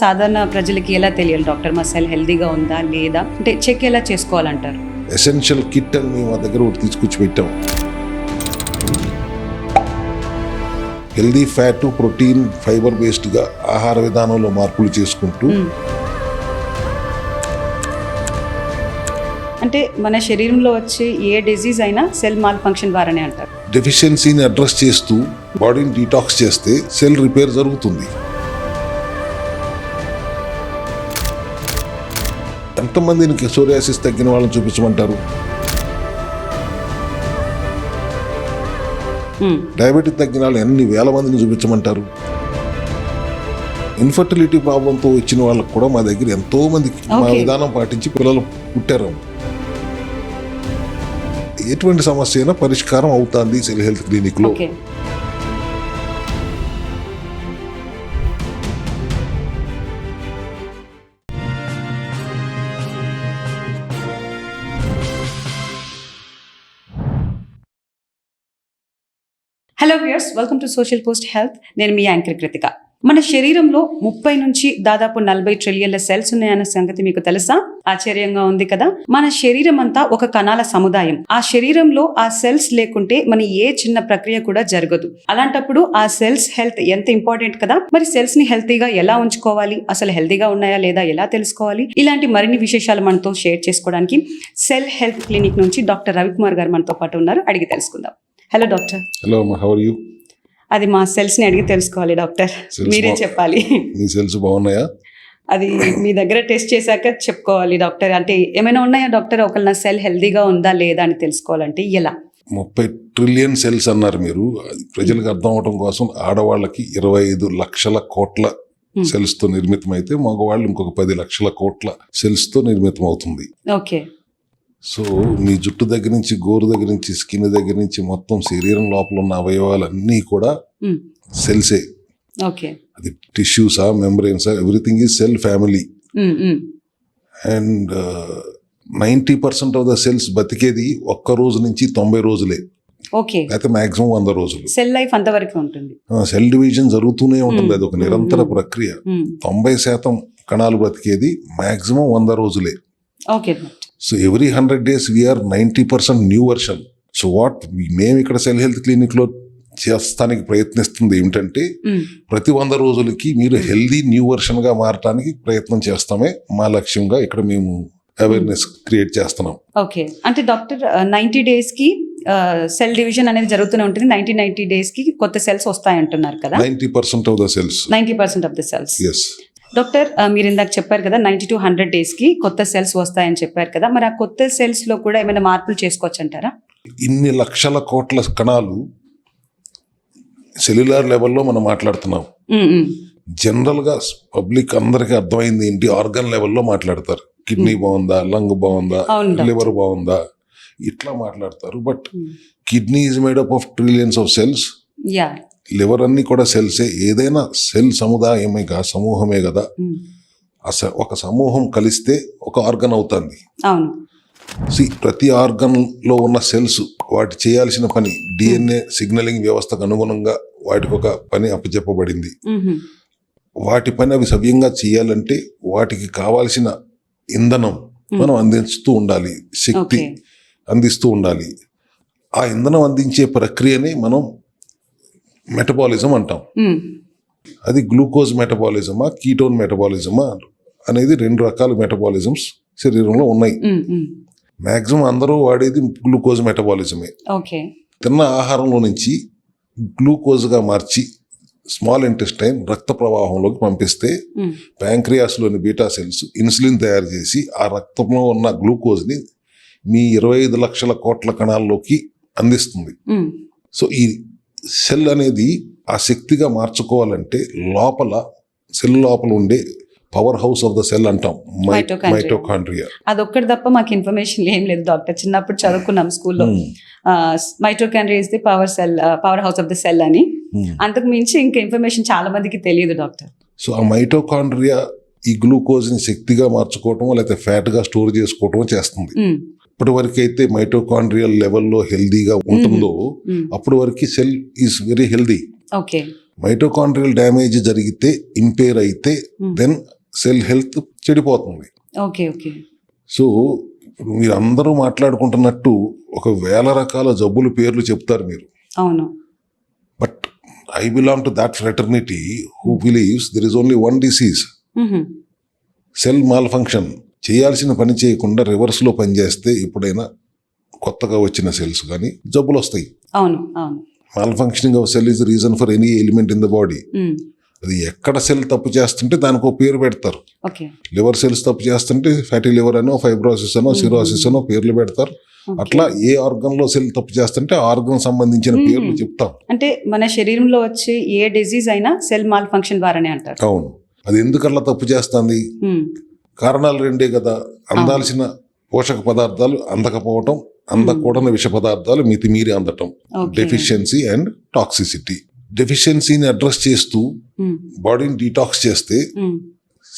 సాధారణ ప్రజలకి ఎలా తెలియాలి డాక్టర్ మా సెల్ హెల్దీగా ఉందా లేదా అంటే చెక్ ఎలా చేసుకోవాలంటారు? ఎసెన్షియల్ కిట్ అని మేము మా దగ్గర ఒకటి తీసుకొచ్చి పెట్టాం. హెల్దీ ఫ్యాట్, ప్రోటీన్, ఫైబర్ బేస్డ్గా ఆహార విధానంలో మార్పులు చేసుకుంటూ అంటే మన శరీరంలో వచ్చే ఏ డిజీజ్ అయినా సెల్ మాల్ ఫంక్షన్ ద్వారానే అంటారు. డెఫిషియన్సీని అడ్రస్ చేస్తూ బాడీని డీటాక్స్ చేస్తే సెల్ రిపేర్ జరుగుతుంది. ఎంతమందికి సోరియాసిస్ తగ్గిన వాళ్ళని చూపించమంటారు? డయాబెటిక్ తగ్గిన వాళ్ళు ఎన్ని వేల మందిని చూపించమంటారు? ఇన్ఫర్టిలిటీ ప్రాబ్లంతో వచ్చిన వాళ్ళకు కూడా మా దగ్గర ఎంతో మందికి మా విధానం పాటించి పిల్లలు పుట్టారు. ఎటువంటి సమస్య అయినా పరిష్కారం అవుతుంది సెల్ హెల్త్ క్లినిక్ లో. Hello viewers, welcome to social post health. నేను మీ యాంకర్ కృతిక. మన శరీరంలో 30 నుంచి దాదాపు 40 ట్రిలియన్ల సెల్స్ ఉన్నాయన్న సంగతి మీకు తెలుసా? ఆశ్చర్యంగా ఉంది కదా. మన శరీరం అంతా ఒక కణాల సముదాయం. ఆ శరీరంలో ఆ సెల్స్ లేకుంటే మన ఏ చిన్న ప్రక్రియ కూడా జరగదు. అలాంటప్పుడు ఆ సెల్స్ హెల్త్ ఎంత ఇంపార్టెంట్ కదా. మరి సెల్స్ ని హెల్తీగా ఎలా ఉంచుకోవాలి, అసలు హెల్తీగా ఉన్నాయా లేదా ఎలా తెలుసుకోవాలి, ఇలాంటి మరిన్ని విశేషాలు మనతో షేర్ చేసుకోవడానికి సెల్ హెల్త్ క్లినిక్ నుంచి డాక్టర్ రవికుమార్ గారు మనతో పాటు ఉన్నారు. అడిగి తెలుసుకుందాం. Hello doctor. Hello, how are you? అది మా సెల్స్ ని అడిగి తెలుసుకోవాలి డాక్టర్, మీరే చెప్పాలి. మీ సెల్స్ బాగున్నాయా? అది మీ దగ్గర టెస్ట్ చేశాక చెప్పుకోవాలి డాక్టర్. అంటే ఏమైనా ఉన్నాయా డాక్టర్? ఒకళ్ళ నా సెల్ హెల్దీగా ఉందా లేదా అని తెలుసుకోవాలంటే ఎలా? 30 ట్రిలియన్ సెల్స్ అన్నారు మీరు. ప్రజలకు అర్థం అవడం కోసం ఆడవాళ్ళకి 25 లక్షల కోట్ల సెల్స్ తో నిర్మితం అయితే మగవాళ్ళు ఇంకొక 10 లక్షల కోట్ల సెల్స్ తో నిర్మితం అవుతుంది. ఓకే. సో మీ జుట్టు దగ్గర నుంచి, గోరు దగ్గర నుంచి, స్కిన్ దగ్గర నుంచి మొత్తం శరీరం లోపల ఉన్న అవయవాలన్నీ కూడా సెల్సే. ఓకే. అది టిష్యూసా, మెంబ్రెయిన్సా, everything is cell family. And 90% of the cells బతికేది 1 రోజు నుంచి 90 రోజులే. ఓకే. అయితే మాక్సిమం 100 రోజులు సెల్ లైఫ్ అంతవరకు ఉంటుంది. సెల్ డివిజన్ జరుగుతూనే ఉంటుంది. అది ఒక నిరంతర ప్రక్రియ. 90% కణాలు బ్రతికేది మాక్సిమం 100 రోజులే. Okay. So every 100 days we are 90% new version. So what మేము ఇక్కడ సెల్ హెల్త్ క్లినిక్ లో చేస్తానికి ప్రయత్నిస్తుంది ఏమిటంటే ప్రతి 100 రోజులకి మీరు హెల్దీ న్యూ వర్షన్ గా మారటానికి ప్రయత్నం చేస్తామే మా లక్ష్యంగా ఇక్కడ మేము అవేర్నెస్ క్రియేట్ చేస్తున్నాం. ఓకే. అంటే డాక్టర్ 90 days కి సెల్ డివిజన్ అనేది జరుగుతూనే ఉంటుంది. 90 days కి కొత్త సెల్స్ వస్తాయంటున్నారు కదా. 90% of the cells. 90% of the cells. Yes doctor, మీరు ఇందాక చెప్పారు కదా 90 to 100 days కి కొత్త సెల్స్ వస్తాయని చెప్పారు కదా. మరి ఆ కొత్త సెల్స్ లో కూడా ఏమైనా మార్పులు చేసుకోవచ్చు అంటారా? ఇన్ని లక్షల కోట్ల కణాలు సెల్యులార్ లెవెల్లో మనం మాట్లాడుతున్నాం. జనరల్ గా పబ్లిక్ అందరికీ అర్థమైంది ఏంటి, ఆర్గన్ లెవెల్లో మాట్లాడతారు. కిడ్నీ బాగుందా, లంగ్ బాగుందా, లివర్ బాగుందా, ఇట్లా మాట్లాడతారు. But kidney is made up of trillions of cells. Liver అన్ని కూడా సెల్సే. ఏదైనా సెల్ సమూహమే కదా. ఒక సమూహం కలిస్తే ఒక ఆర్గన్ అవుతుంది. ప్రతి ఆర్గన్ లో ఉన్న సెల్స్ వాటి చేయాల్సిన పని, డిఎన్ఏ సిగ్నలింగ్ వ్యవస్థకు అనుగుణంగా వాటికి ఒక పని అప్పచెప్పబడింది. వాటి పని అవి సవ్యంగా చేయాలంటే వాటికి కావాల్సిన ఇంధనం మనం అందిస్తూ ఉండాలి, శక్తి అందిస్తూ ఉండాలి. ఆ ఇంధనం అందించే ప్రక్రియని మనం మెటబాలిజం అంటాం. అది గ్లూకోజ్ మెటబాలిజమా, కీటోన్ మెటబాలిజమా అనేది 2 రకాల మెటబాలిజమ్స్ శరీరంలో ఉన్నాయి. మాక్సిమం అందరూ వాడేది గ్లూకోజ్ మెటబాలిజమే. తిన్న ఆహారంలో నుంచి గ్లూకోజ్ గా మార్చి స్మాల్ ఇంటెస్టైన్ రక్త ప్రవాహంలోకి పంపిస్తే ప్యాంక్రియాస్ లోని బీటా సెల్స్ ఇన్సులిన్ తయారు చేసి ఆ రక్తంలో ఉన్న గ్లూకోజ్ ని మీ 25 లక్షల కోట్ల కణాల్లోకి అందిస్తుంది. సో ఈ సెల్ అనేది ఆ శక్తిగా మార్చుకోవాలంటే సెల్ లోపల ఉండే power house of the cell అంటాం, మైటోకాండ్రియా. అదొక్కటి తప్ప మాకు ఇన్ఫర్మేషన్ ఏం లేదు డాక్టర్. చిన్నప్పుడు చదువుకున్నాం స్కూల్లో, mitochondria is the power house of the cell అని. అంతకు మించి ఇంకా ఇన్ఫర్మేషన్ చాలా మందికి తెలియదు డాక్టర్. సో ఆ మైటోకాండ్రియా ఈ గ్లూకోజ్ ని శక్తిగా మార్చుకోవటం లేకపోతే ఫ్యాట్ గా స్టోర్ చేసుకోవటం చేస్తుంది. ఇప్పటి వరకు అయితే మైటోకాండ్రియల్ లెవెల్లో హెల్దీగా ఉంటుందో అప్పటి వరకు cell is very healthy. Mitochondrial damage జరిగితే, ఇంపేర్ అయితే దెన్ సెల్ హెల్త్ చెడిపోతుంది. Okay okay. సో ఇప్పుడు మీరు అందరూ మాట్లాడుకుంటున్నట్టు ఒక 1000 రకాల జబ్బుల పేర్లు చెప్తారు మీరు. అవును. But I belong to that fraternity who believes there is only one disease, cell mall function. చేయాల్సిన పని చేయకుండా రివర్స్లో పనిచేస్తే ఎప్పుడైనా కొత్తగా వచ్చిన సెల్స్ కానీ జబ్బులు వస్తాయి. అవును అవును. Mall functioning of cell is reason for any element in the body. అది ఎక్కడ సెల్ తప్పు చేస్తుంటే దానికి ఒక పేరు పెడతారు. ఓకే. లివర్ సెల్స్ తప్పు చేస్తుంటే ఫ్యాటీ లివర్ అనో, ఫైబ్రోసిస్ అనో, సిరోసిస్ అనో పేర్లు పెడతారు. అట్లా ఏ ఆర్గన్ లో సెల్ తప్పు చేస్తుంటే ఆర్గన్ సంబంధించిన పేర్లు చెప్తాం. అంటే మన శరీరంలో వచ్చే ఏ డిజీజ్ అయినా సెల్ మాల్ ఫంక్షన్ ద్వారానే అంటారు. అవును. అది ఎందుకట్లా తప్పు చేస్తుంది? కారణాలు రెండే కదా. అందాల్సిన పోషక పదార్థాలు అందకపోవటం, అందకూడని విష పదార్థాలు మితిమీరి అందటం, డెఫిషియన్సీ అండ్ టాక్సిసిటీ. డెఫిషియన్సీని అడ్రస్ చేస్తూ బాడీని డీటాక్స్ చేస్తే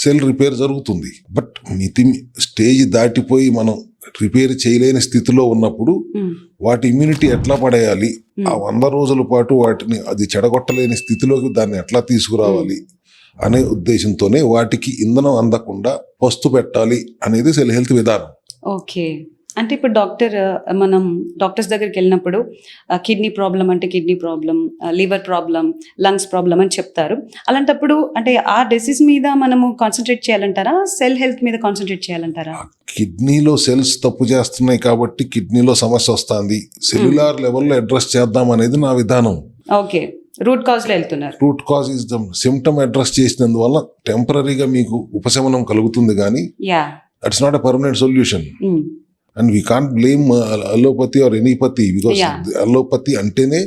సెల్ రిపేర్ జరుగుతుంది. బట్ స్టేజ్ దాటిపోయి మనం రిపేర్ చేయలేని స్థితిలో ఉన్నప్పుడు వాటి ఇమ్యూనిటీ ఎట్లా పడేయాలి, ఆ 100 రోజుల పాటు వాటిని అది చెడగొట్టలేని స్థితిలోకి దాన్ని ఎట్లా తీసుకురావాలి అనే ఉద్దేశంతోనే వాటికి ఇంధనం అందకుండా పస్తు పెట్టాలి అనేది సెల్ హెల్త్ విధానం. ఓకే. అంటే ఇప్పుడు మనం డాక్టర్స్ దగ్గరికి వెళ్ళినప్పుడు కిడ్నీ ప్రాబ్లం అంటే kidney problem, liver problem, lungs problem అని చెప్తారు. అలాంటప్పుడు అంటే ఆ డిసీజ్ మీద మనము కాన్సన్ట్రేట్ చేయాలంటారా, సెల్ హెల్త్ మీద కాన్సన్ట్రేట్ చేయాలంటారా? కిడ్నీలో సెల్స్ తప్పు చేస్తున్నాయి కాబట్టి కిడ్నీలో సమస్య వస్తుంది, సెల్యులార్ లెవెల్లో అడ్రస్ చేద్దాం అనేది నా విధానం. ఓకే. రూట్ కాజ్ లో వెళ్తున్నారు. Root cause is the symptom address చేసినందువల్ల టెంపరీగా మీకు ఉపశమనం కలుగుతుంది కానీ that's not a permanent solution. And we can't blame allopathy or anypathy because allopathy అంటేనే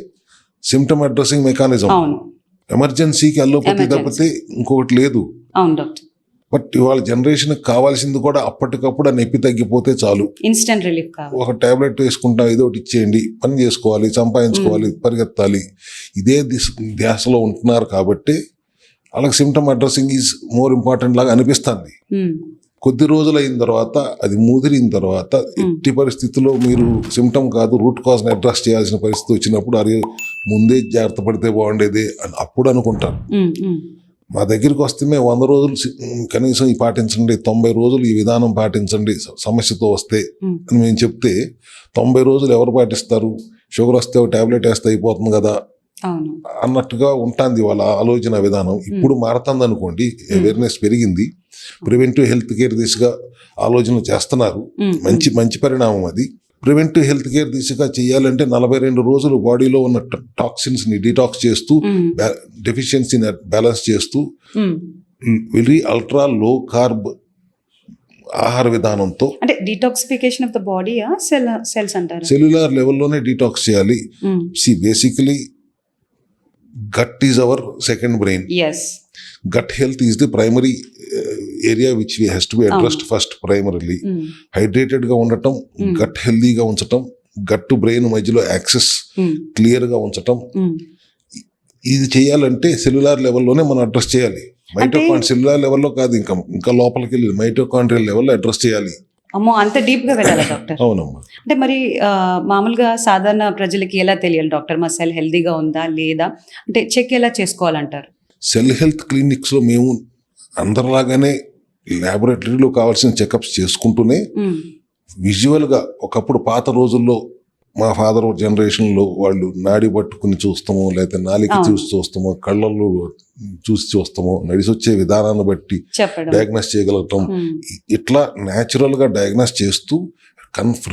సిమ్టమ్ అడ్రసింగ్ మెకానిజం. ఎమర్జెన్సీకి అలోపతి తప్పితే ఇంకొకటి లేదు. బట్ ఇవాళ జనరేషన్ కావాల్సింది కూడా అప్పటికప్పుడు ఆ నొప్పి తగ్గిపోతే చాలు, ఇన్స్టెంట్ రిలీఫ్ కావాలి. ఒక టాబ్లెట్ వేసుకుంటా, ఏదో ఒకటి ఇచ్చేయండి, పని చేసుకోవాలి, సంపాదించుకోవాలి, పరిగెత్తాలి, ఇదే ధ్యాసలో ఉంటున్నారు. కాబట్టి వాళ్ళకి symptom addressing is more important లాగా అనిపిస్తుంది. కొద్ది రోజులు అయిన తర్వాత అది ముదిరిన తర్వాత ఎట్టి పరిస్థితుల్లో మీరు సిమ్టమ్ కాదు రూట్ కాజ్ని అడ్రస్ చేయాల్సిన పరిస్థితి వచ్చినప్పుడు అరే ముందే జాగ్రత్త పడితే బాగుండేది అని అప్పుడు అనుకుంటారు. మా దగ్గరికి వస్తే మేము 100 రోజులు కనీసం ఈ పాటించండి, 90 రోజులు ఈ విధానం పాటించండి సమస్యతో వస్తే అని మేము చెప్తే 90 రోజులు ఎవరు పాటిస్తారు? షుగర్ వస్తే ఒక టాబ్లెట్ వేస్తే అయిపోతుంది కదా అన్నట్టుగా ఉంటుంది వాళ్ళ ఆలోచన విధానం. ఇప్పుడు మారుతుంది అనుకోండి, అవేర్నెస్ పెరిగింది, ప్రివెంటివ్ హెల్త్ కేర్ దిశగా ఆలోచన చేస్తున్నారు. మంచి పరిణామం అది. ప్రివెంటివ్ హెల్త్ కేర్ దిశగా చేయాలంటే 42 రోజులు బాడీలో ఉన్న టాక్సిన్స్ ని డీటాక్స్ చేస్తూ, డెఫిషియన్సీని బ్యాలెన్స్ చేస్తూ, వెరీ అల్ట్రా లో కార్బ్ ఆహార విధానంతో, అంటే detoxification of the body cells అంటారు, సెల్యులార్ లెవెల్లోనే డీటాక్స్ చేయాలి. Basically gut is our second brain. Yes. Gut health is the primary area which we has to be addressed first primarily. Hydrated గా ఉండటం, gut healthy గా ఉంచటం, gut to brain మధ్యలో access clear గా ఉంచటం, ఇది చేయాలంటే సెల్యులార్ లెవెల్లోనే మనం అడ్రస్ చేయాలి. మైటోకాండ్రియల్ సెల్యులార్ లెవెల్లో కాదు, ఇంకా లోపలికి వెళ్ళి మైటోకాండ్రియల్ లెవెల్లో అడ్రస్ చేయాలి. అమ్మో, అంత డీప్ గా వెళ్ళాలి డాక్టర్? అవునమ్మా. అంటే మరి మామూలుగా సాధారణ ప్రజలకి ఎలా తెలియాలి డాక్టర్ మా సెల్ హెల్దీగా ఉందా లేదా, అంటే చెక్ ఎలా చేసుకోవాలంటారు? సెల్ హెల్త్ క్లినిక్స్ లో మేము అందరిలాగానే ల్యాబొరేటరీలో కావాల్సిన చెకప్స్ చేసుకుంటూనే విజువల్ గా, ఒకప్పుడు పాత రోజుల్లో మా ఫాదర్ జనరేషన్ లో వాళ్ళు నాడి పట్టుకుని చూస్తామో, లేకపోతే నాలికి చూస్తామో, కళ్ళల్లో చూస్తామో, నడిసొచ్చే విధానాన్ని బట్టి డయాగ్నోస్ చేయగలగటం, ఇట్లా న్యాచురల్ గా డయాగ్నోస్ చేస్తూ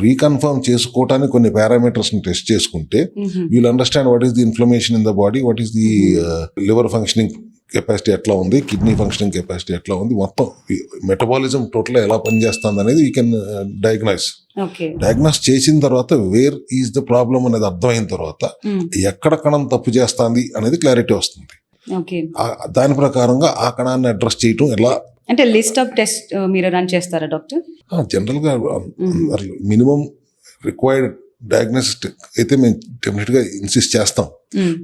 రీకన్ఫర్మ్ చేసుకోవటానికి కొన్ని పారామీటర్స్ ని టెస్ట్ చేసుకుంటే wheel understand what is the inflammation in the body, what is the liver functioning capacity ఎట్లా ఉంది, కిడ్నీ ఫంక్షనింగ్ కెపాసిటీ ఎట్లా ఉంది, మొత్తం మెటబాలిజం టోటల్ ఎలా పనిచేస్తుంది అనేది వీ కెన్ డయాగ్నోస్ చేసిన తర్వాత వేర్ ఈజ్ ద ప్రాబ్లం అనేది అర్థమైన తర్వాత ఎక్కడ కణం తప్పు చేస్తుంది అనేది క్లారిటీ వస్తుంది. దాని ప్రకారంగా ఆ కణాన్ని అడ్రస్ చేయటం ఎలా, అంటే లిస్ట్ ఆఫ్ టెస్ట్ మీరు రన్ చేస్తారా డాక్టర్? జనరల్ గా మినిమం రిక్వైర్డ్ డయాగ్నోసిస్ అయితే మేము డెఫినెట్ గా ఇన్సిస్ట్ చేస్తాం.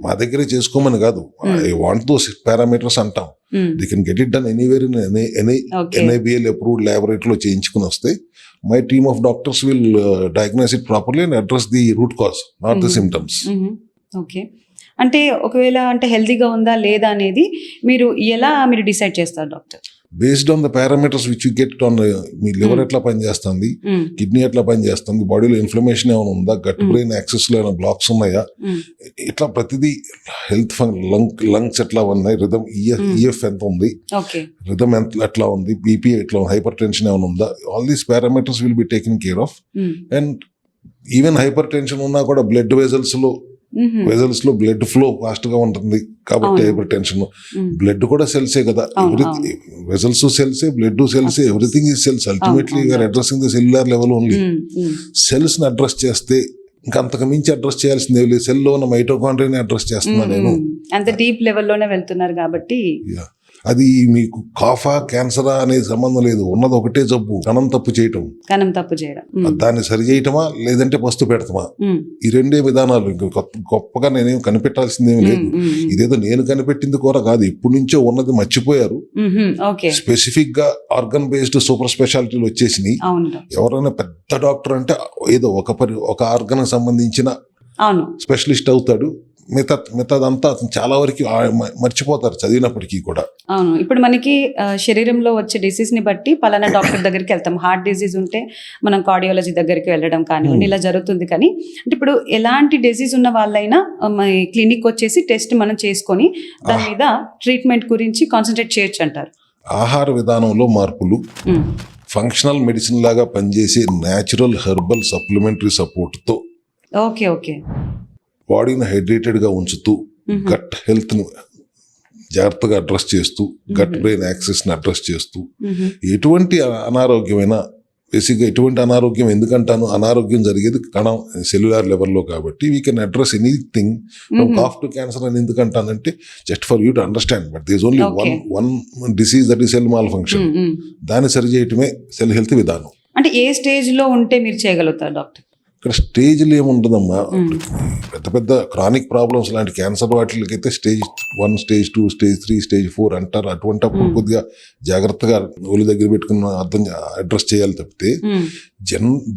మా దగ్గరే చేసుకోమని కాదు, ఐ వాంట్ దోస్ పారామీటర్స్ అంటాం. They can get it done anywhere in NABL approved ల్యాబొరేటరీలో చేయించుకుని వస్తే my team of doctors will diagnose it properly and address the root cause, not the symptoms. Okay. అంటే ఒకవేళ అంటే హెల్తీగా ఉందా లేదా అనేది మీరు డిసైడ్ చేస్తారు doctor? Based on the parameters which you get on me liver ఎట్లా పనిచేస్తుంది, కిడ్నీ ఎట్లా పనిచేస్తుంది, బాడీలో ఇన్ఫ్లమేషన్ ఏమైనా ఉందా, గట్ బ్రెయిన్ యాక్సెస్ లో ఏమైనా బ్లాక్స్ ఉన్నాయా, ఇట్లా ప్రతిదీ హెల్త్ లంగ్స్ ఎట్లా ఉన్నాయి, రిథమ్ ఈఎఫ్ ఎంత ఉంది, రిథమ్ ఎట్లా ఉంది, బీపీ ఎట్లా ఉంది, హైపర్ టెన్షన్ ఏమైనా ఉందా, all these parameters will be taken care of. And even hypertension ఉన్నా కూడా బ్లడ్ వెజల్స్ లో బ్లడ్ ఫ్లో ఫాస్ట్ గా ఉంటుంది కాబట్టి హైపర్ టెన్షన్. బ్లడ్ కూడా సెల్సే కదా, వెజల్స్ సెల్సే, బ్లడ్ సెల్సే, everything is cells. Ultimately we are addressing the cellular level only. Cells ని అడ్రస్ చేస్తే ఇంకా అంతకు మించి అడ్రస్ చేయాల్సిందే లేదు. సెల్ లో ఉన్న మైటోకాండ్రియాని అడ్రస్ చేస్తున్నాను నేను. అంత డీప్ లెవెల్లోనే వెళ్తున్నారు కాబట్టి అది మీకు కాఫా క్యాన్సరా అనేది సంబంధం లేదు. ఉన్నది ఒకటే జబ్బు, కణం తప్పు చేయటం. దాన్ని సరి చేయటమా లేదంటే పస్తు పెడతామా, ఈ రెండే విధానాలు. ఇంకా గొప్పగా నేనేం కనిపెట్టాల్సిందేమీ లేదు. ఇదేదో నేను కనిపెట్టింది కూడా కాదు, ఇప్పటి నుంచో ఉన్నది మర్చిపోయారు. స్పెసిఫిక్ గా ఆర్గన్ బేస్డ్ సూపర్ స్పెషాలిటీలు వచ్చేసినాయి. ఎవరైనా పెద్ద డాక్టర్ అంటే ఏదో ఒక ఆర్గన్ సంబంధించిన స్పెషలిస్ట్ అవుతాడు. మిగతాదంతా అతను చాలా వరకు మర్చిపోతారు చదివినప్పటికీ కూడా. అవును, ఇప్పుడు మనకి శరీరంలో వచ్చే డిసీజ్ ని బట్టి పలానా డాక్టర్ దగ్గరికి వెళ్తాం. హార్ట్ డిసీజ్ ఉంటే మనం కార్డియాలజీ దగ్గరికి వెళ్ళడం కానివ్వండి, ఇలా జరుగుతుంది. కానీ అంటే ఇప్పుడు ఎలాంటి డిసీజ్ ఉన్న వాళ్ళైనా క్లినిక్ వచ్చేసి టెస్ట్ మనం చేసుకొని దాని మీద ట్రీట్మెంట్ గురించి కాన్సన్ట్రేట్ చేయొచ్చు అంటారు. ఆహార విధానంలో మార్పులు, ఫంక్షనల్ మెడిసిన్ లాగా పనిచేసే న్యాచురల్ హెర్బల్ సప్లిమెంటరీ సపోర్ట్తో బాడీని హైడ్రేటెడ్గా ఉంచుతూ, గట్ హెల్త్ను జాగ్రత్తగా అడ్రస్ చేస్తూ, గట్ బ్రెయిన్ యాక్సెస్ని అడ్రస్ చేస్తూ, ఎటువంటి అనారోగ్యమైన, బేసిక్గా ఎటువంటి అనారోగ్యం ఎందుకంటాను, అనారోగ్యం జరిగేది కణం సెల్యులార్ లెవెల్లో కాబట్టి we can address anything from cough to cancer అని ఎందుకంటానంటే just for you to understand. But there is only one disease, that is cell malfunction. దాన్ని సరి చేయటమే సెల్ హెల్త్ విధానం. అంటే ఏ స్టేజ్ లో ఉంటే మీరు చేయగలుగుతారు డాక్టర్? ఇక్కడ స్టేజ్లు ఏముంటుందమ్మా, పెద్ద క్రానిక్ ప్రాబ్లమ్స్ లాంటి క్యాన్సర్ వాటికైతే స్టేజ్ 1, స్టేజ్ 2, స్టేజ్ 3, స్టేజ్ 4 అంటారు. అటువంటిప్పుడు కొద్దిగా జాగ్రత్తగా ఒళ్ళు దగ్గర పెట్టుకుని అడ్రస్ చేయాలి తప్పితే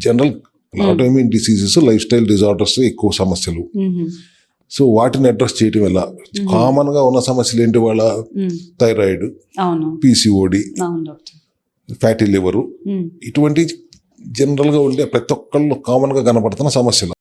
general autoimmune diseases, life style disorders ఎక్కువ సమస్యలు. సో వాటిని అడ్రస్ చేయటం ఎలా, కామన్ గా ఉన్న సమస్యలు ఏంటి, వాళ్ళ థైరాయిడ్, పీసీఓడి, ఫ్యాటీ లివరు, ఇటువంటి జనరల్ గా ఉండే ప్రతి ఒక్కళ్ళు కామన్ గా కనపడుతున్న సమస్యలు.